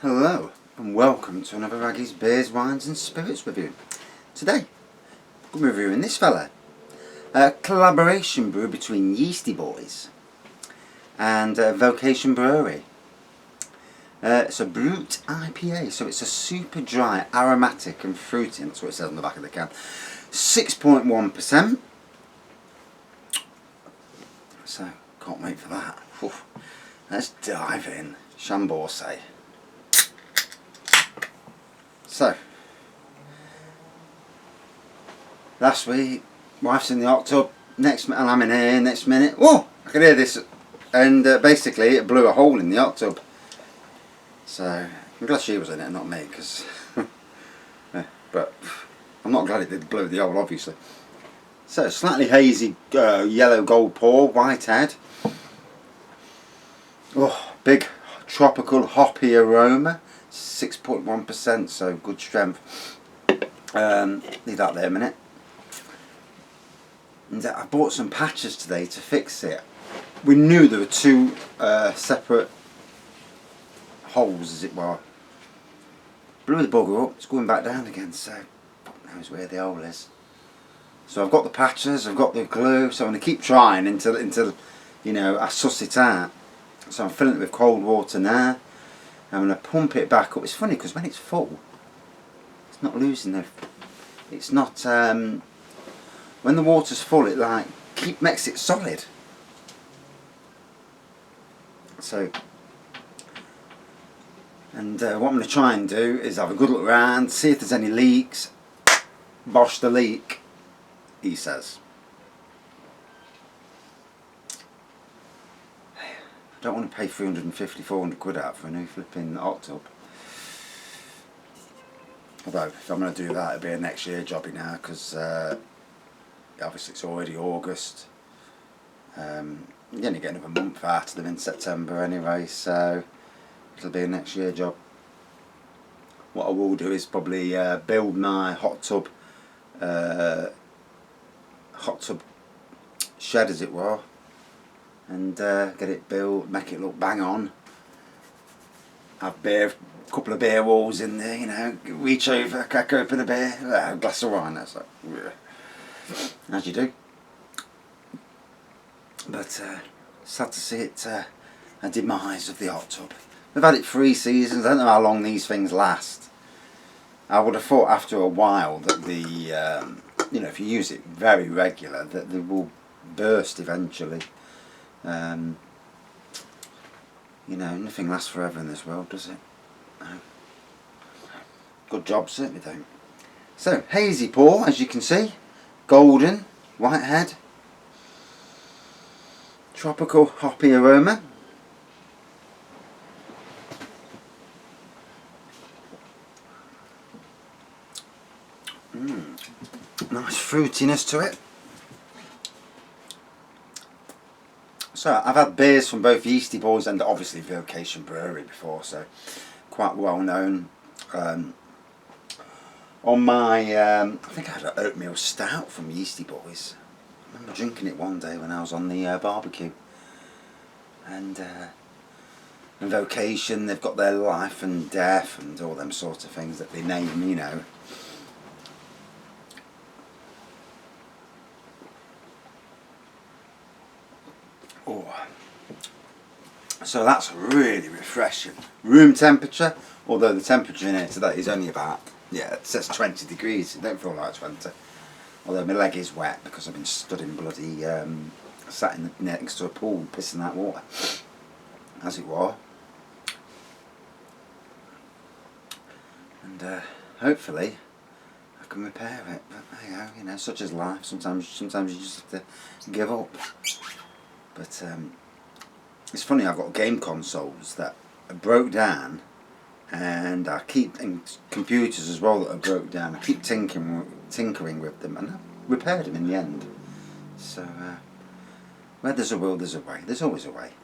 Hello and welcome to another Raggy's Beers, Wines and Spirits review. Today I'm reviewing this fella, a collaboration brew between Yeastie Boys and Vocation Brewery. It's a Brut IPA, so it's a super dry, aromatic and fruity, and that's what it says on the back of the can. 6.1%. So, can't wait for that. Oof. Let's dive in, Chambord. So, last week, wife's in the hot tub, and I'm in here, next minute, whoa, I can hear this, and basically it blew a hole in the hot tub. So, I'm glad she was in it, not me, because, yeah, but I'm not glad it did blow the hole, obviously. So, slightly hazy yellow gold pour, white head. Oh, big tropical hoppy aroma. 6.1%, so good strength. Leave that there a minute. And I bought some patches today to fix it. We knew there were two separate holes, as it were. Blew the bugger up, it's going back down again, so fuck knows where the hole is. So I've got the patches, I've got the glue, so I'm going to keep trying until you know, I suss it out. So I'm filling it with cold water now. I'm going to pump it back up. It's funny because when it's full, it's not losing the... It's not... when the water's full, it like makes it solid. So... And what I'm going to try and do is have a good look around, see if there's any leaks. Bosh the leak, he says. I don't want to pay 350, 400 quid out for a new flipping hot tub. Although, if I'm going to do that, it'll be a next year jobby now, because obviously it's already August. You're only getting another month out of them in September anyway, so it'll be a next year job. What I will do is probably build my hot tub shed, as it were, and get it built, make it look bang on. Have a couple of beer walls in there, you know, reach over, crack open a beer, a glass of wine, that's like, as you do. But sad to see it, a demise of the hot tub. We've had it 3 seasons, I don't know how long these things last. I would have thought after a while that the, you know, if you use it very regular, that they will burst eventually. You know, nothing lasts forever in this world, does it? No. Good job, certainly don't. So, hazy pour, as you can see. Golden, white head. Tropical hoppy aroma. Nice fruitiness to it. So I've had beers from both Yeastie Boys and obviously Vocation Brewery before, so quite well known. On my, I think I had an oatmeal stout from Yeastie Boys. I remember drinking it one day when I was on the barbecue. And Vocation, they've got their life and death and all them sort of things that they name, you know. Oh. So that's really refreshing. Room temperature, although the temperature in here today is only about, yeah, it says 20 degrees, it don't feel like 20. Although my leg is wet because I've been studying bloody, sat in next to a pool pissing out water, as it were. And hopefully I can repair it, but there you go, you know, such is life, sometimes you just have to give up. But it's funny, I've got game consoles that broke down, and I keep, and computers as well that are broke down. I keep tinkering with them, and I repaired them in the end. So where there's a will, there's a way. There's always a way.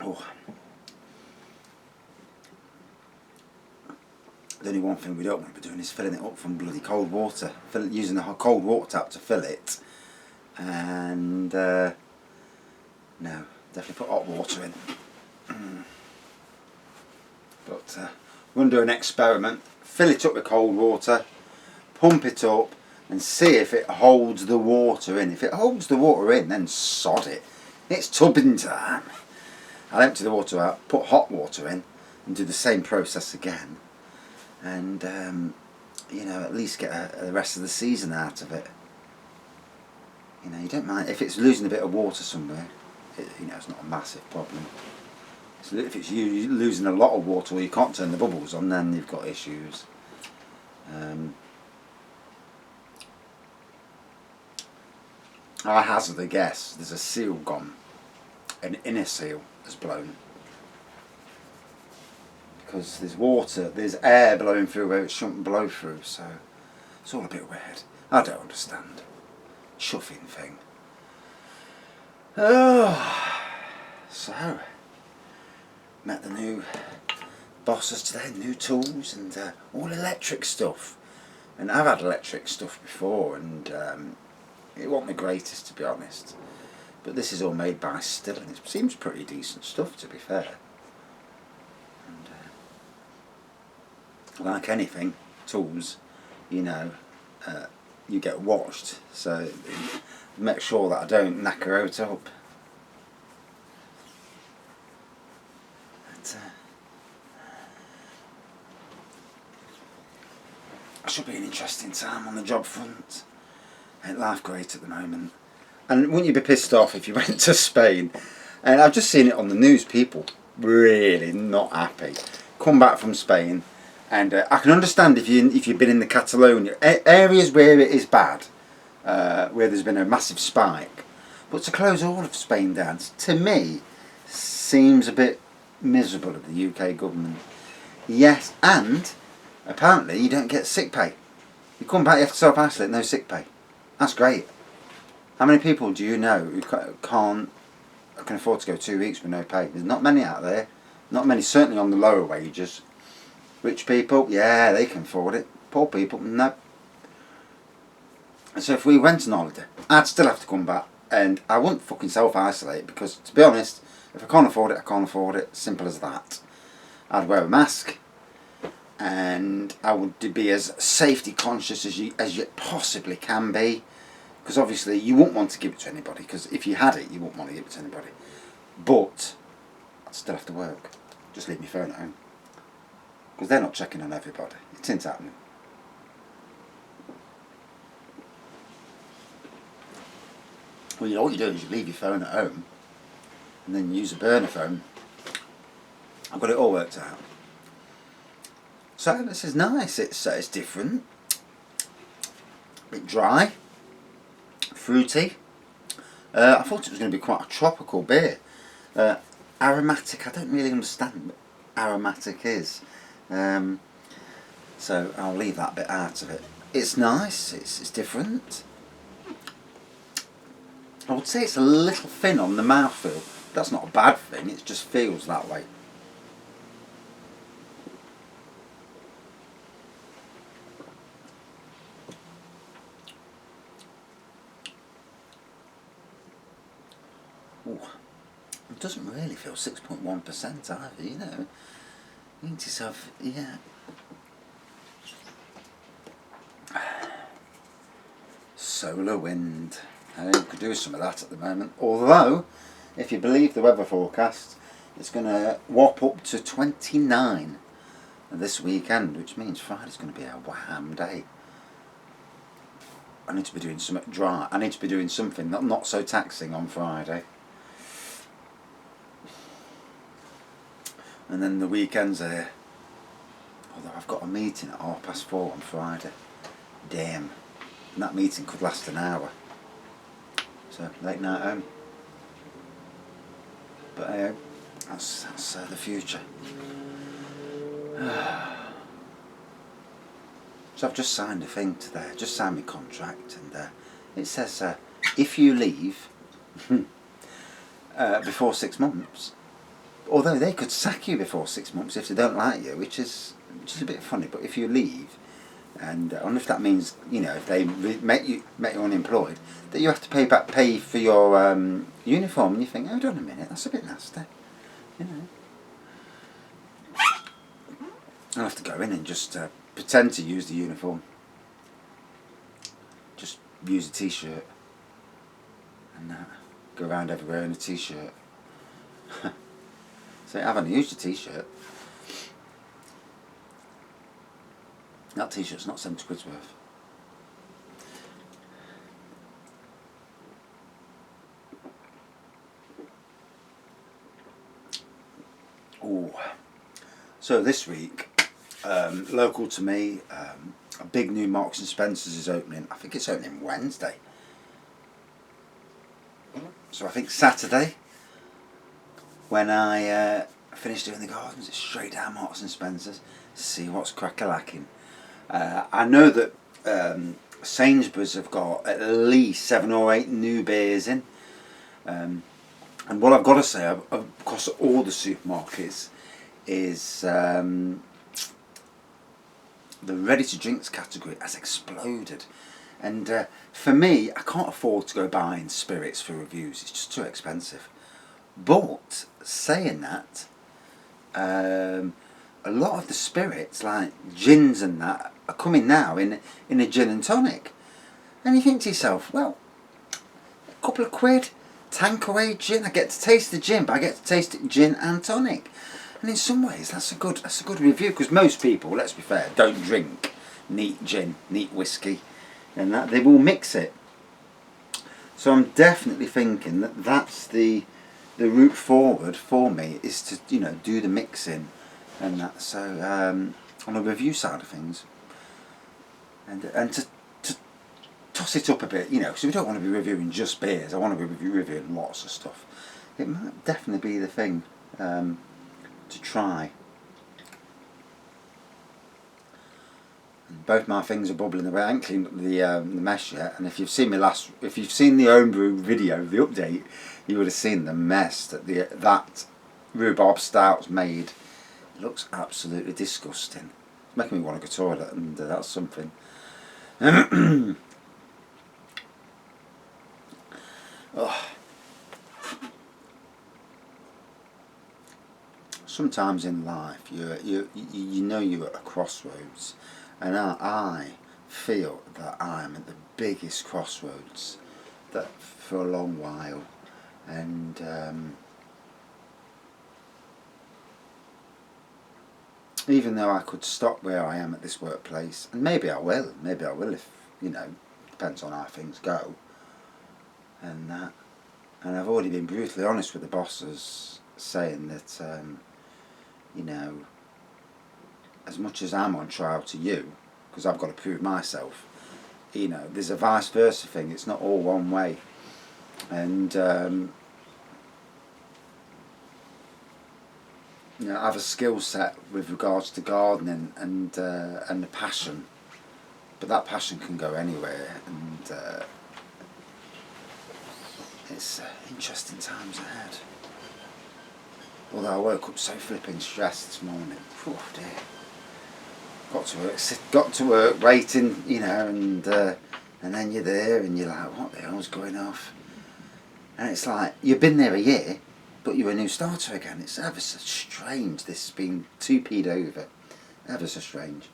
Oh. The only one thing we don't want to be doing is filling it up from bloody cold water. Using a cold water tap to fill it, and no, definitely put hot water in. But we're going to do an experiment. Fill it up with cold water, pump it up, and see if it holds the water in. If it holds the water in, then sod it. It's tubbing time. I'll empty the water out, put hot water in, and do the same process again. And you know, at least get the rest of the season out of it. You know, you don't mind if it's losing a bit of water somewhere. You know, it's not a massive problem. If it's you losing a lot of water or you can't turn the bubbles on, then you've got issues. I hazard a guess there's a seal gone, an inner seal has blown, because there's water, there's air blowing through where it shouldn't blow through, so it's all a bit weird. I don't understand. Chuffing thing. Oh, so met the new bosses today, new tools and all electric stuff. And I've had electric stuff before, and it wasn't the greatest, to be honest. But this is all made by Still, and it seems pretty decent stuff, to be fair. And like anything, tools, you know, you get watched, so make sure that I don't knacker out up. But, it should be an interesting time on the job front. Ain't life great at the moment. And wouldn't you be pissed off if you went to Spain? And I've just seen it on the news, people really not happy. Come back from Spain, and I can understand if you've been in the Catalonia areas where it is bad, where there's been a massive spike. But to close all of Spain down, to me, seems a bit miserable of the UK government. Yes, and apparently you don't get sick pay. You come back, you have to self-isolate, no sick pay. That's great. How many people do you know who can afford to go 2 weeks with no pay? There's not many out there. Not many, certainly on the lower wages. Rich people, yeah, they can afford it. Poor people, no. So if we went on holiday, I'd still have to come back, and I wouldn't fucking self-isolate, because, to be honest, if I can't afford it, I can't afford it. Simple as that. I'd wear a mask, and I would be as safety conscious as you possibly can be, because obviously you wouldn't want to give it to anybody, because if you had it, you wouldn't want to give it to anybody. But I'd still have to work. Just leave my phone at home, because they're not checking on everybody. It ain't happening. Well, you know what you do is you leave your phone at home, and then you use a burner phone. I've got it all worked out. So this is nice. It's different. A bit dry, fruity. I thought it was going to be quite a tropical beer. Aromatic. I don't really understand what aromatic is. So I'll leave that bit out of it. It's nice. It's different. I would say it's a little thin on the mouthfeel. That's not a bad thing. It just feels that way. Ooh, it doesn't really feel 6.1% either, you know. You need to yourself, yeah. Solar wind. You could do some of that at the moment. Although, if you believe the weather forecast, it's going to whop up to 29 this weekend, which means Friday's going to be a wham day. I need to be doing something dry. I need to be doing something not so taxing on Friday. And then the weekends are here. Although I've got a meeting at 4:30 on Friday. Damn. And that meeting could last an hour. So, late night home. But that's the future. So I've just signed a thing today. I just signed my contract, and it says if you leave before 6 months, although they could sack you before 6 months if they don't like you, which is a bit funny. But if you leave And I wonder if that means, if they make you unemployed, that you have to pay for your uniform, and you think, hold on a minute, that's a bit nasty, I'll have to go in and just pretend to use the uniform. Just use a t-shirt and go around everywhere in a t-shirt. So I haven't used a t-shirt. That t-shirt's not 70 quid's worth. Oh, so this week, local to me, a big new Marks and Spencer's is opening. I think it's opening Wednesday. So I think Saturday, when I finish doing the gardens, it's straight down Marks and Spencer's to see what's crack-a-lacking. I know that Sainsbury's have got at least 7 or 8 new beers in. And what I've got to say, across all the supermarkets, is the ready-to-drinks category has exploded. And for me, I can't afford to go buying spirits for reviews. It's just too expensive. But saying that, a lot of the spirits, like gins and that, are coming now in a gin and tonic. And you think to yourself, well, a couple of quid, Tanqueray gin, I get to taste the gin, but I get to taste it gin and tonic. And in some ways, that's a good review, because most people, let's be fair, don't drink neat gin, neat whiskey, and that they will mix it. So I'm definitely thinking that that's the route forward for me, is to do the mixing and that. So on the review side of things, and to toss it up a bit, because we don't want to be reviewing just beers. I want to be reviewing lots of stuff. It might definitely be the thing to try. And both my things are bubbling away. I haven't cleaned up the mesh yet. And if you've seen the homebrew video, the update, you would have seen the mess that rhubarb stout's made. It looks absolutely disgusting. It's making me want to go to the toilet, and that's something. Oh. Sometimes in life, you're at a crossroads, and I feel that I'm at the biggest crossroads that for a long while, and even though I could stop where I am at this workplace, and maybe I will if depends on how things go, and that, and I've already been brutally honest with the bosses, saying that as much as I'm on trial to you, because I've got to prove myself, there's a vice versa thing. It's not all one way, and I have a skill set with regards to gardening and the passion, but that passion can go anywhere, and it's interesting times ahead. Although I woke up so flipping stressed this morning. Oh dear. Got to work, waiting, and then you're there and you're like, what the hell's going off? And it's like, you've been there a year, but you're a new starter again. It's ever so strange, this being 2p'd over. Ever so strange.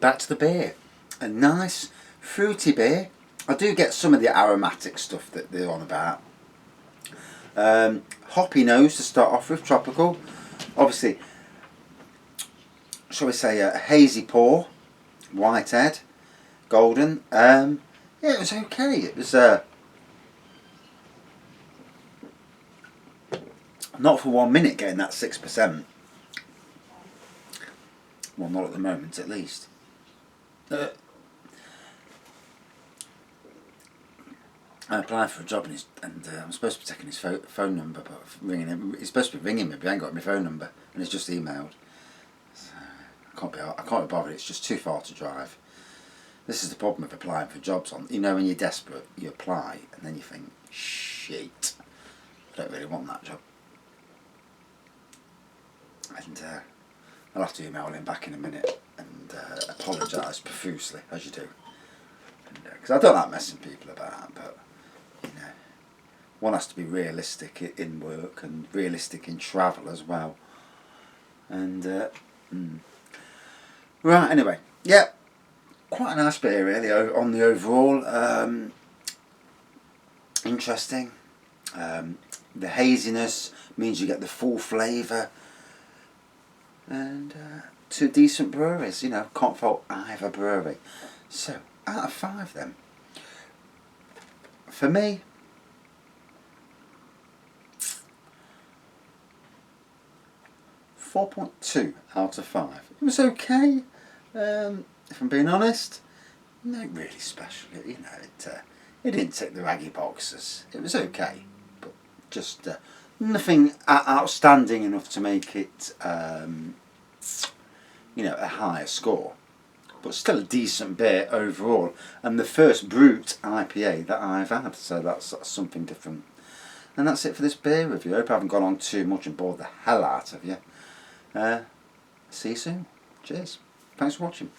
Back to the beer. A nice fruity beer. I do get some of the aromatic stuff that they're on about. Hoppy nose to start off with, tropical. Obviously, shall we say a hazy pour, whitehead, golden. Yeah, it was okay. It was not for 1 minute getting that 6%. Well, not at the moment, at least. I applied for a job and I'm supposed to be taking his phone number, but ringing him. He's supposed to be ringing me, but I ain't got my phone number, and he's just emailed. So I can't be bothered. It's just too far to drive. This is the problem with applying for jobs. When you're desperate, you apply, and then you think, shit, I don't really want that job. And I'll have to email him back in a minute and apologise profusely, as you do. Because I don't like messing people about, but you know, one has to be realistic in work and realistic in travel as well. And right, anyway, yeah, quite a nice beer really on the overall. Interesting. The haziness means you get the full flavour, and 2 decent breweries. You know, can't fault either brewery. So out of 5 then. For me, 4.2 out of 5. It was okay. If I'm being honest, not really special. You know, it didn't tick the raggy boxes. It was okay, but just nothing outstanding enough to make it, you know, a higher score. But still a decent beer overall, and the first Brut IPA that I've had, so that's something different. And that's it for this beer review. I hope I haven't gone on too much and bored the hell out of you. See you soon. Cheers. Thanks for watching.